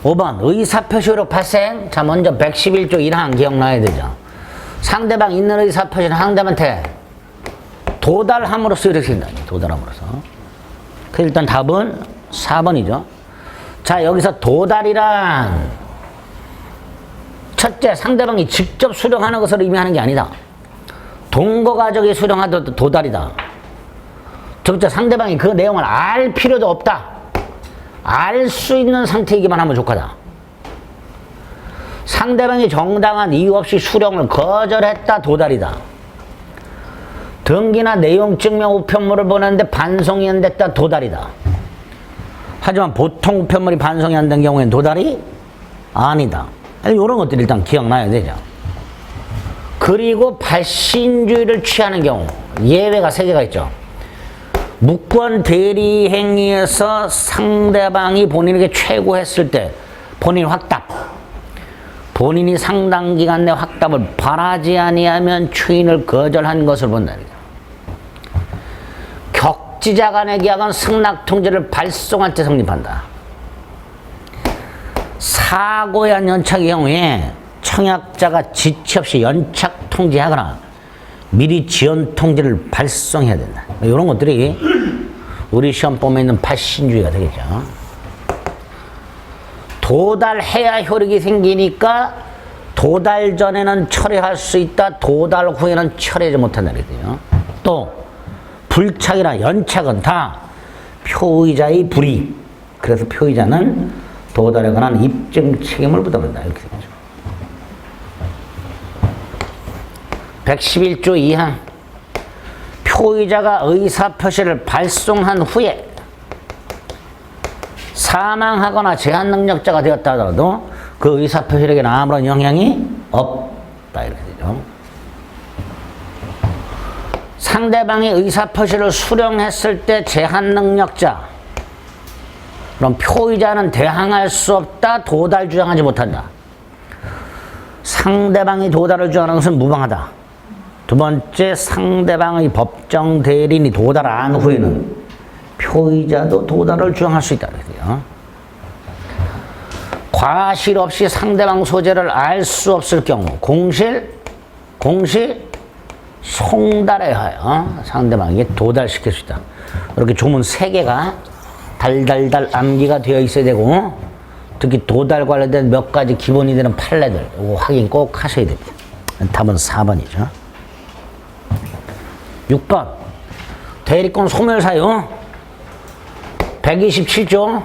5번 의사표시로 발생. 자, 먼저 111조 1항 기억나야 되죠. 상대방 있는 의사표시는 상대방한테 도달함으로써 이렇게 된다. 도달함으로써. 그래서 일단 답은 4번이죠. 자, 여기서 도달이란 첫째, 상대방이 직접 수령하는 것을 의미하는 게 아니다. 동거가족이 수령하더라도 도달이다. 두 번째, 상대방이 그 내용을 알 필요도 없다. 알 수 있는 상태이기만 하면 족하다. 상대방이 정당한 이유 없이 수령을 거절했다. 도달이다. 등기나 내용 증명 우편물을 보냈는데 반송이 안 됐다. 도달이다. 하지만 보통 우편물이 반송이 안 된 경우에는 도달이 아니다. 이런 것들이 일단 기억나야 되죠. 그리고 발신주의를 취하는 경우 예외가 3개가 있죠. 무권 대리 행위에서 상대방이 본인에게 최고했을 때 본인 확답, 본인이 상당 기간 내 확답을 바라지 아니하면 추인을 거절한 것을 본다. 격지자 간의 계약은 승낙 통지를 발송할 때 성립한다. 사고에 한 연착의 경우에 청약자가 지체 없이 연착 통지하거나 미리 지연 통지를 발송해야 된다. 이런 것들이 우리 시험범위에 있는 발신주의가 되겠죠. 도달해야 효력이 생기니까 도달 전에는 철회할 수 있다. 도달 후에는 철회하지 못한다. 또 불착이나 연착은 다 표의자의 불이익. 그래서 표의자는 도달에 관한 입증 책임을 부담한다. 이렇게 되죠. 111조 2항. 표의자가 의사표시를 발송한 후에 사망하거나 제한 능력자가 되었다 하더라도 그 의사표시에게는 아무런 영향이 없다. 이렇게 되죠. 상대방이 의사표시를 수령했을 때 제한 능력자, 그럼 표의자는 대항할 수 없다. 도달 주장하지 못한다. 상대방이 도달을 주장하는 것은 무방하다. 두 번째, 상대방의 법정 대리인이 도달한 후에는 표의자도 도달을 주장할 수 있다. 그래요. 과실 없이 상대방 소재를 알 수 없을 경우 공시 송달에 하여 상대방에게 도달시킬 수 있다. 이렇게 조문 3개가 달달달 암기가 되어 있어야 되고, 특히 도달 관련된 몇 가지 기본이 되는 판례들 이거 확인 꼭 하셔야 됩니다. 답은 4번이죠. 6번 대리권 소멸 사유. 127조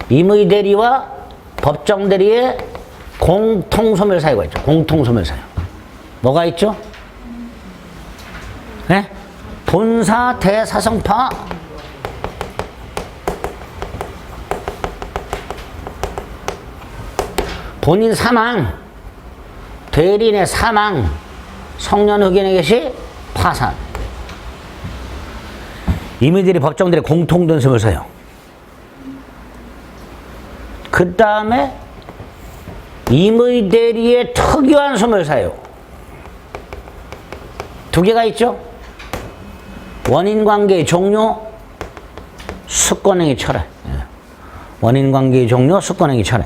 임의 대리와 법정 대리의 공통 소멸 사유가 있죠. 공통 소멸 사유. 뭐가 있죠? 네? 본사 대사성파. 본인 사망, 대리인의 사망, 성년 흑인의 것이 파산. 임의대리 법정대리 공통된 소멸사유. 그 다음에 임의대리의 특유한 소멸사유. 2개가 있죠. 원인관계의 종료, 수권행위 철회. 원인관계의 종료, 수권행위 철회.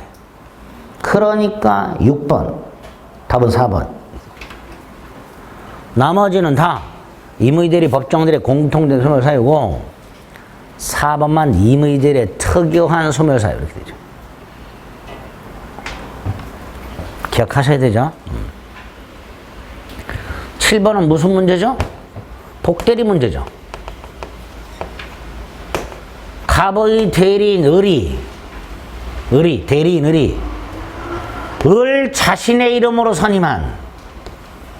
그러니까 6번, 답은 4번. 나머지는 다 임의대리 법정대리 공통된 소멸사유고 4번만 임의대리의 특유한 소멸사유. 이렇게 되죠. 기억하셔야 되죠. 7번은 무슨 문제죠? 복대리 문제죠. 갑의 대리인 대리인 을 자신의 이름으로 선임한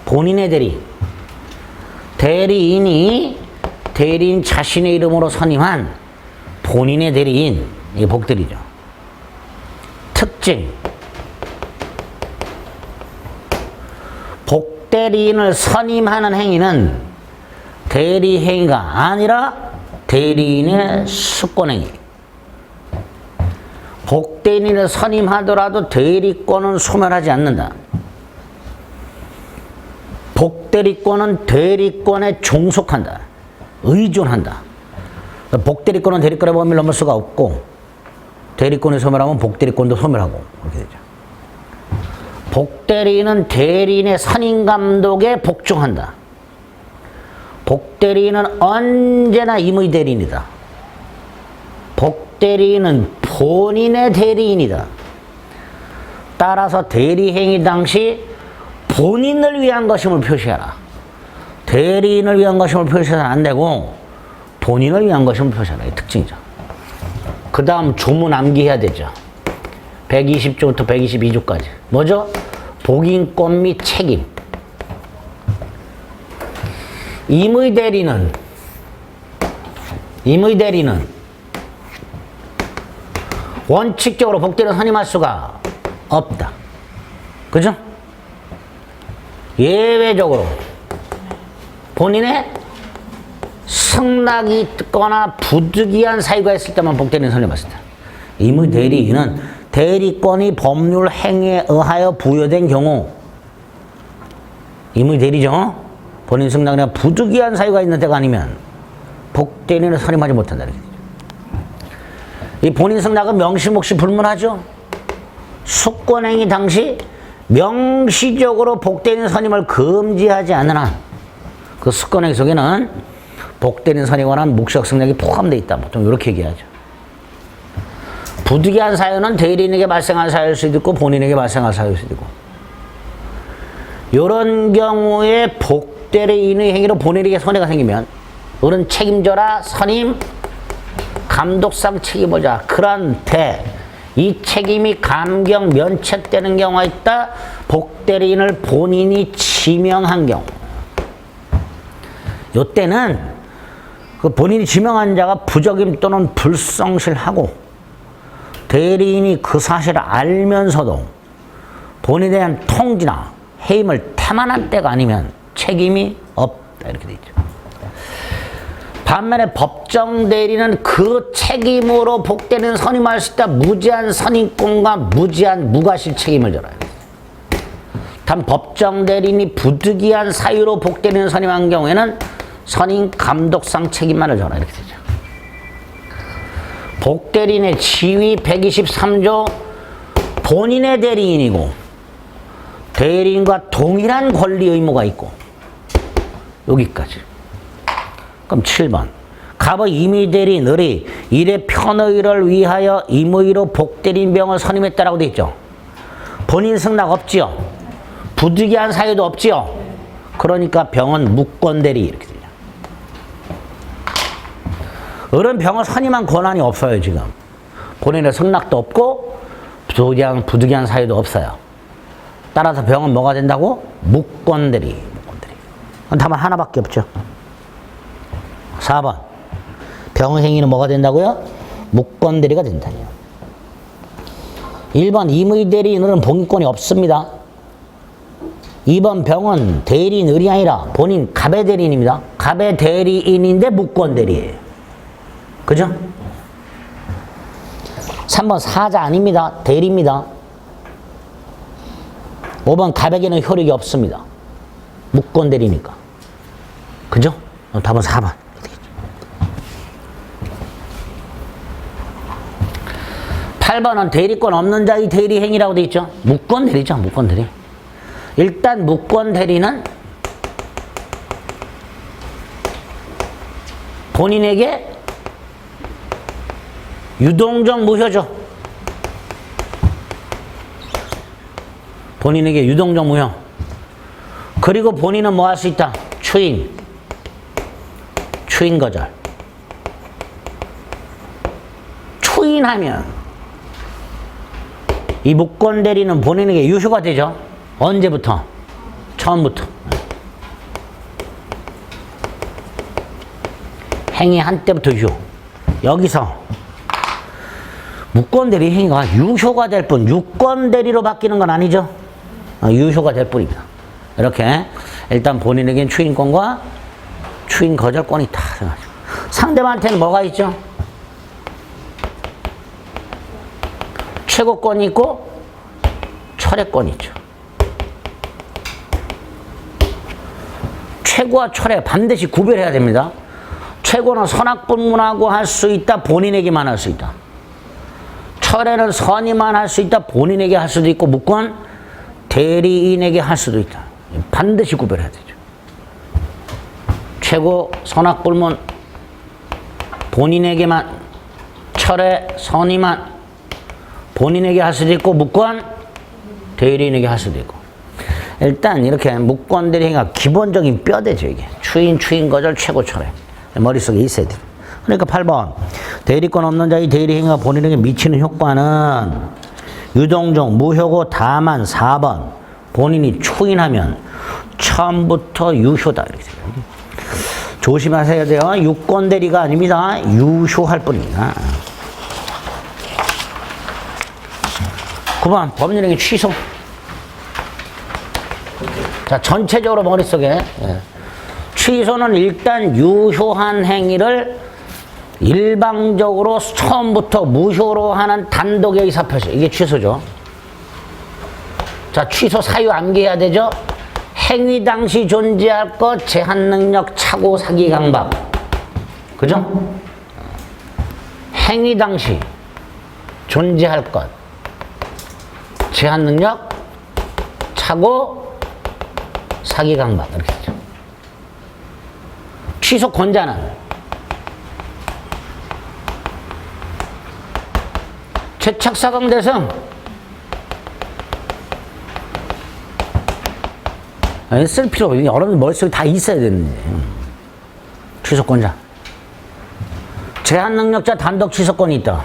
본인의 대리인이 대리인 자신의 이름으로 선임한 본인의 대리인, 이게 복대리죠. 특징. 복대리인을 선임하는 행위는 대리 행위가 아니라 대리인의 수권행위. 복대리인을 선임하더라도 대리권은 소멸하지 않는다. 복대리권은 대리권에 종속한다. 의존한다. 복대리권은 대리권의 범위를 넘을 수가 없고 대리권이 소멸하면 복대리권도 소멸하고 그렇게 되죠. 복대리인은 대리인의 선임감독에 복종한다. 복대리인은 언제나 임의 대리인이다. 복대리인은 본인의 대리인이다. 따라서 대리행위 당시 본인을 위한 것임을 표시하라. 대리인을 위한 것임을 표시해서는 안 되고 본인을 위한 것임을 표시하라. 이 특징이죠. 그 다음 조문 암기해야 되죠. 120조부터 122조까지. 뭐죠? 복인권 및 책임. 임의 대리는 원칙적으로 복대리를 선임할 수가 없다. 그죠? 예외적으로 본인의 승낙이 있거나 부득이한 사유가 있을 때만 복대리인 선임할 수 있다. 임의 대리인은 대리권이 법률 행위에 의하여 부여된 경우 임의 대리죠. 본인 승낙이나 부득이한 사유가 있는 때가 아니면 복대리인을 선임하지 못한다. 이 본인 승낙은 명시몫이 불문하죠. 수권행위 당시 명시적으로 복대리인 선임을 금지하지 않으나 그 수권행위 속에는 복대리인 선임에 관한 묵시적 승낙이 포함되어 있다. 보통 이렇게 얘기하죠. 부득이한 사유는 대리인에게 발생한 사유일 수도 있고 본인에게 발생한 사유일 수도 있고 이런 경우에 복대리인의 행위로 본인에게 손해가 생기면 어른 책임져라 선임 감독상 책임을 져라. 그런데 이 책임이 감경 면책되는 경우가 있다. 복대리인을 본인이 지명한 경우. 이때는 그 본인이 지명한 자가 부적임 또는 불성실하고 대리인이 그 사실을 알면서도 본인에 대한 통지나 해임을 태만한 때가 아니면 책임이 없다. 이렇게 돼 있죠. 반면에 법정 대리는 그 책임으로 복대리인 선임할 수 있다. 무제한 선임권과 무제한 무과실 책임을 져라. 단 법정 대리인이 부득이한 사유로 복대리인 선임한 경우에는 선임 감독상 책임만을 져라. 이렇게 되죠. 복대리인의 지위 123조 본인의 대리인이고 대리인과 동일한 권리 의무가 있고 여기까지. 그럼 7번. 갑의 임의 대리인이 일의 편의를 위하여 임의로 복대리인 병을 선임했다라고 되어 있죠. 본인 승낙 없지요. 부득이한 사유도 없지요. 그러니까 병은 무권대리 이렇게 되죠. 어른 병을 선임한 권한이 없어요. 지금. 본인의 승낙도 없고 부득이한 사유도 없어요. 따라서 병은 뭐가 된다고? 무권대리. 답은 하나밖에 없죠. 4번. 병행위는 뭐가 된다고요? 무권대리가 된다요. 1번 임의 대리인은 봉인권이 없습니다. 2번 병은 대리인이 아니라 본인 갑의 대리인입니다. 갑의 대리인인데 무권대리예요. 그죠? 3번 사자 아닙니다. 대리입니다. 5번 갑에게는 효력이 없습니다. 무권대리니까. 그죠? 답은 4번. 8번은 대리권 없는 자의 대리행위라고 되어 있죠. 무권대리죠. 무권대리. 일단 무권대리는 본인에게 유동적 무효죠. 본인에게 유동적 무효. 그리고 본인은 뭐 할 수 있다? 추인 거절. 추인하면 이 무권대리는 본인에게 유효가 되죠. 언제부터? 처음부터. 행위한 때부터 유효. 여기서 무권대리 행위가 유효가 될 뿐, 유권대리로 바뀌는 건 아니죠. 유효가 될 뿐입니다. 이렇게 일단 본인에겐 추인권과 추인 거절권이 있다 생각하죠. 상대방한테는 뭐가 있죠? 최고권이 있고 철회권이 있죠. 최고와 철회 반드시 구별해야 됩니다. 최고는 선악분문하고 할 수 있다. 본인에게만 할 수 있다. 철회는 선의만 할 수 있다. 본인에게 할 수도 있고 무권 대리인에게 할 수도 있다. 반드시 구별해야 되죠. 최고 선악불문 본인에게만 철회 선의만 본인에게 할 수도 있고 무권 대리인에게 할 수도 있고. 일단 이렇게 무권 대리인가 기본적인 뼈대죠. 이게 추인 거절 최고 철회 머릿속에 있어야 돼요. 그러니까 8번 대리권 없는 자의 대리행위가 본인에게 미치는 효과는 유동종 무효고 다만 4번 본인이 추인하면 처음부터 유효다. 이렇게 돼요. 조심하셔야 돼요. 유권 대리가 아닙니다. 유효할 뿐입니다. 9번 법률행위 취소. 자, 전체적으로 머릿속에 취소는 일단 유효한 행위를 일방적으로 처음부터 무효로 하는 단독의 의사표시. 이게 취소죠. 자, 취소 사유 암기해야 되죠. 행위 당시 존재할 것, 제한 능력, 착오, 사기, 강박. 그죠? 행위 당시 존재할 것, 제한 능력, 착오, 사기, 강박. 이렇게 하죠. 취소 권자는 죄착사강 대상 쓸 필요 없어요. 여러분 머릿속에 다 있어야 되는데. 취소권자 제한능력자 단독 취소권이 있다.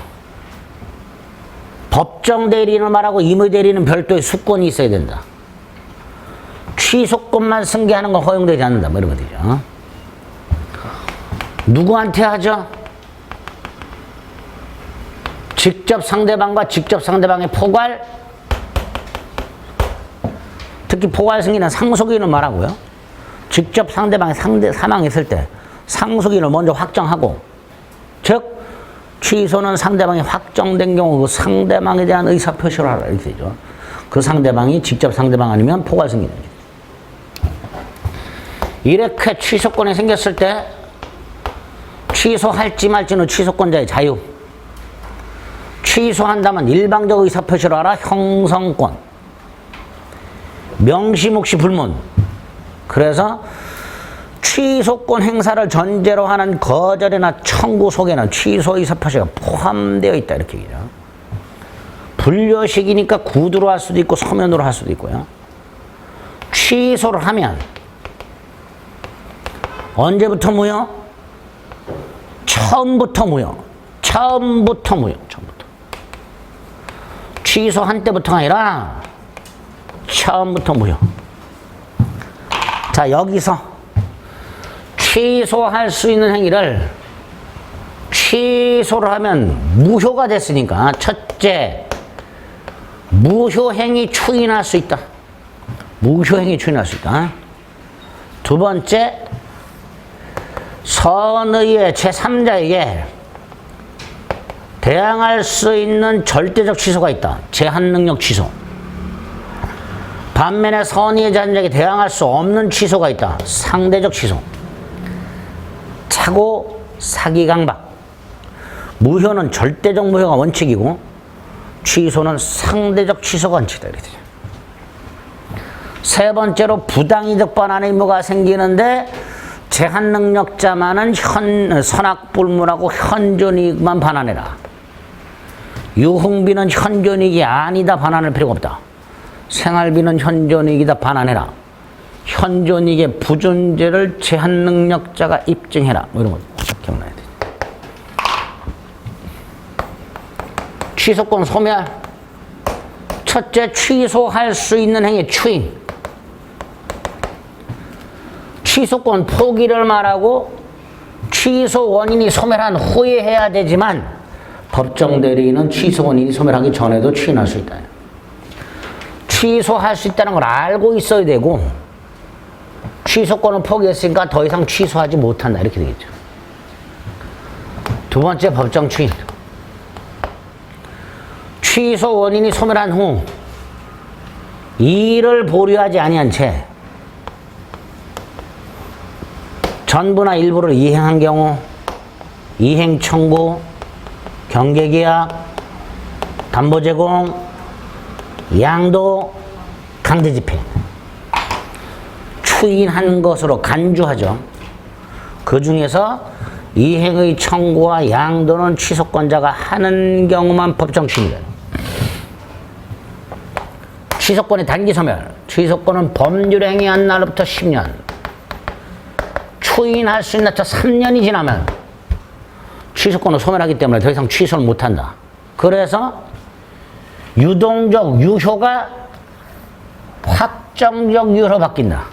법정 대리인을 말하고 임의 대리인은 별도의 수권이 있어야 된다. 취소권만 승계하는 건 허용되지 않는다. 뭐 이런 거 되죠. 누구한테 하죠? 직접 상대방과 직접 상대방의 포괄, 특히 포괄 승계는 상속인을 말하고요. 직접 상대방이 사망했을 때 상속인을 먼저 확정하고, 즉 취소는 상대방이 확정된 경우 그 상대방에 대한 의사표시를 하라. 이렇게 되죠. 그 상대방이 직접 상대방 아니면 포괄 승계는. 이렇게 취소권이 생겼을 때 취소할지 말지는 취소권자의 자유. 취소한다면 일방적 의사표시를 하라. 형성권. 명시묵시 불문. 그래서 취소권 행사를 전제로 하는 거절이나 청구 속에는 취소 의사표시가 포함되어 있다. 이렇게 얘기죠. 분료식이니까 구두로 할 수도 있고 서면으로 할 수도 있고요. 취소를 하면 언제부터 무효? 처음부터 무효. 처음부터 무효. 처음부터. 취소한 때부터가 아니라 처음부터 무효. 자, 여기서 취소할 수 있는 행위를 취소를 하면 무효가 됐으니까 첫째, 무효행위 추인할 수 있다. 무효행위 추인할 수 있다. 두 번째, 선의의 제3자에게 대항할 수 있는 절대적 취소가 있다. 제한능력 취소. 반면에 선의의 제3자에게 대항할 수 없는 취소가 있다. 상대적 취소. 착오, 사기, 강박. 무효는 절대적 무효가 원칙이고 취소는 상대적 취소가 원칙이다. 이렇게 되죠. 세 번째로 부당이득 반환의 의무가 생기는데 제한능력자만은 선악불문하고 현존이익만 반환해라. 유흥비는 현존이익이 아니다. 반환할 필요가 없다. 생활비는 현존이익이다. 반환해라. 현존이익의 부존재를 제한능력자가 입증해라. 뭐 이런 거 기억나야 돼. 취소권 소멸. 첫째, 취소할 수 있는 행위 추인. 취소권 포기를 말하고 취소 원인이 소멸한 후에 해야 되지만 법정 대리인은 취소 원인이 소멸하기 전에도 추인할 수 있다. 취소할 수 있다는 걸 알고 있어야 되고 취소권을 포기했으니까 더 이상 취소하지 못한다. 이렇게 되겠죠. 두 번째, 법정 추인. 취소 원인이 소멸한 후 이를 보류하지 아니한 채 전부나 일부를 이행한 경우 이행 청구, 경계계약, 담보 제공, 양도, 강제 집행. 추인한 것으로 간주하죠. 그 중에서 이행의 청구와 양도는 취소권자가 하는 경우만 법정 추인이다. 취소권의 단기 소멸. 취소권은 법률행위 한 날부터 10년. 추인할 수 있는 날부터 3년이 지나면 취소권을 소멸하기 때문에 더 이상 취소를 못한다. 그래서 유동적 유효가 확정적 유효로 바뀐다.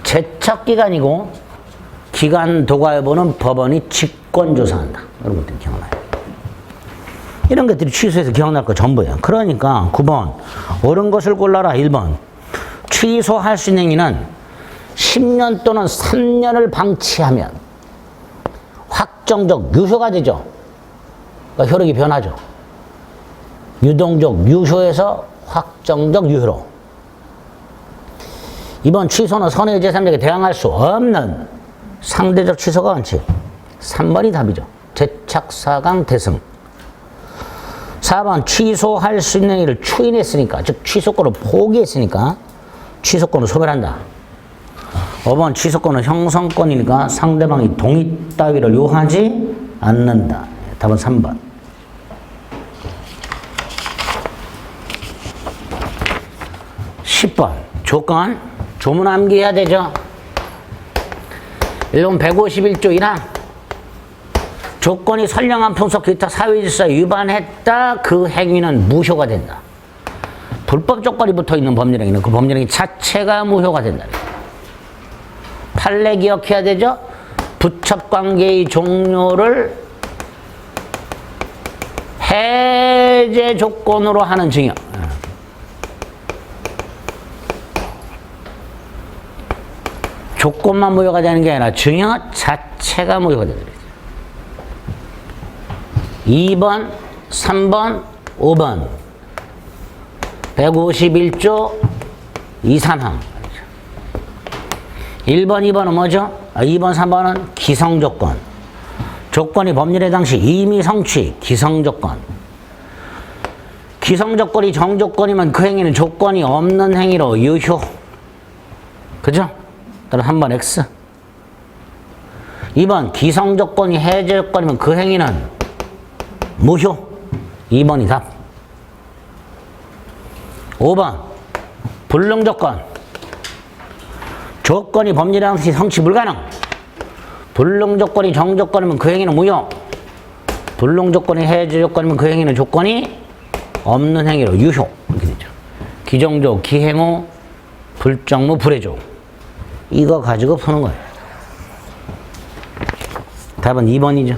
제척기간이고 기간 도과 여부는 법원이 직권조사한다. 이런 것들이 기억나요. 이런 것들이 취소해서 기억날 거 전부예요. 그러니까 9번 옳은 것을 골라라. 1번 취소할 수 있는 행위는 10년 또는 3년을 방치하면 확정적 유효가 되죠. 그러니까 효력이 변하죠. 유동적 유효에서 확정적 유효로. 2번 취소는 선의 제3자에게 대항할 수 없는 상대적 취소가 원칙. 3번이 답이죠. 제착사강 대승. 4번 취소할 수 있는 일을 추인했으니까, 즉 취소권을 포기했으니까 취소권을 소멸한다. 5번 취소권은 형성권이니까 상대방이 동의 따위를 요하지 않는다. 답은 3번. 10번 조건 조문 암기해야 되죠. 1번 151조 1항 조건이 선량한 풍속 기타 사회질서에 위반했다. 그 행위는 무효가 된다. 불법 조건이 붙어있는 법률행위는 그 법률행위 자체가 무효가 된다. 판례 기억해야 되죠. 부첩관계의 종료를 해제 조건으로 하는 증여. 조건만 무효가 되는 게 아니라 증여 자체가 무효가 된다. 2번, 3번, 5번 151조 2, 3항 1번, 2번은 뭐죠? 2번, 3번은 기성조건. 조건이 법률의 당시 이미 성취, 기성조건. 기성조건이 정조건이면 그 행위는 조건이 없는 행위로 유효. 그죠? 따라 3번 X. 2번 기성조건이 해제조건이면 그 행위는 무효. 2번이 답. 5번 불능조건. 조건이 법률의 당시 성취 불가능. 불능조건이 정조건이면 그 행위는 무효. 불능조건이 해제조건이면 그 행위는 조건이 없는 행위로 유효. 이렇게 되죠. 기정조, 기행후, 불정무, 불해조. 이거 가지고 푸는 거예요. 답은 2번이죠.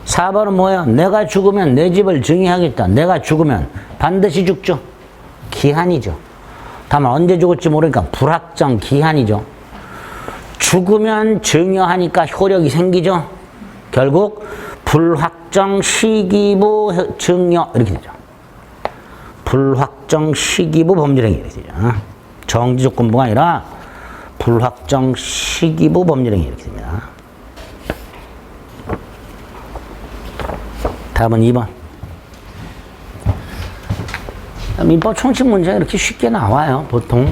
4번은 뭐예요? 내가 죽으면 내 집을 증여하겠다. 내가 죽으면 반드시 죽죠. 기한이죠. 다만 언제 죽을지 모르니까 불확정 기한이죠. 죽으면 증여하니까 효력이 생기죠. 결국 불확정 시기부 증여 이렇게 되죠. 불확정 시기부 법률행위 이렇게 되죠. 정지조건부가 아니라 불확정 시기부 법률행위 이렇게 됩니다. 답은 2번. 민법 총칙 문제가 이렇게 쉽게 나와요, 보통.